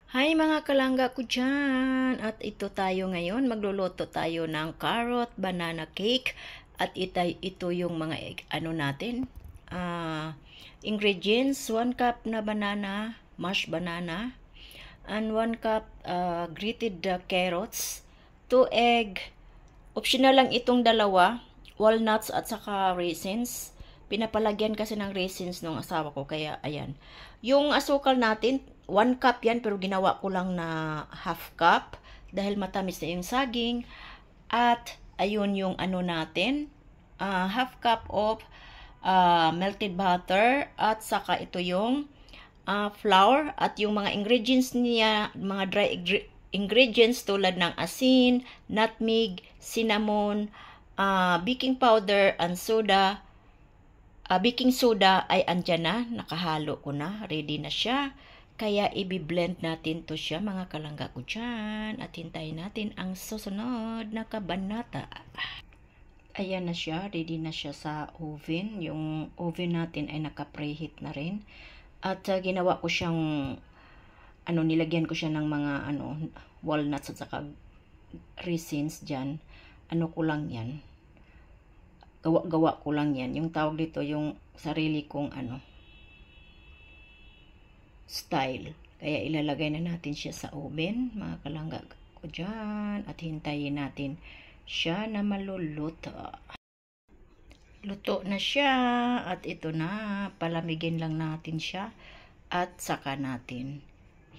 Hi mga kalangga ko dyan! At ito tayo ngayon, magluluto tayo ng carrot banana cake. At ito yung mga natin, ingredients: 1 cup na banana, mashed banana, and 1 cup grated carrots, 2 egg, optional lang itong dalawa, walnuts at saka raisins. Pinapalagyan kasi ng raisins nung asawa ko, kaya ayan. Yung asukal natin, 1 cup yan, pero ginawa ko lang na half cup dahil matamis na yung saging. At ayun yung natin, half cup of melted butter, at saka ito yung flour, at yung mga ingredients niya, mga dry ingredients tulad ng asin, nutmeg, cinnamon, baking powder, and soda. Baking soda ay andyan na, nakahalo ko na, ready na siya. Kaya i-blend natin to siya mga kalangga ko dyan. At hintayin natin ang susunod na kabanata. Ayan na siya, ready na siya sa oven. Yung oven natin ay naka-preheat na rin. At ginawa ko siyang, nilagyan ko siya ng mga walnuts at saka raisins dyan. Ko lang yan. Gawa ko lang yan. Yung tawag dito, yung sarili kong style. Kaya ilalagay na natin siya sa oven, mga kalangga ko dyan. At hintayin natin siya na maluluto. Luto na siya. At ito na, palamigin lang natin siya. At saka natin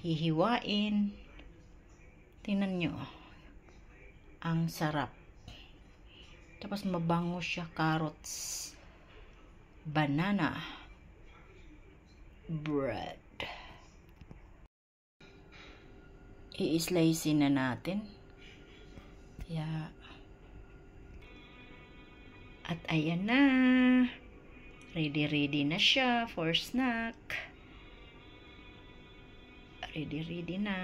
hihiwain. Tingnan nyo. Ang sarap. Tapos mabango siya, carrots, banana, bread. I-slice na natin. At ayan na. Ready na siya for snack. Ready na.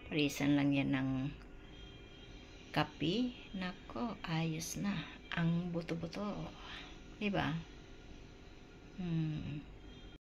Parisan lang yan ng kape. Nako, ayos na ang buto-buto. Diba?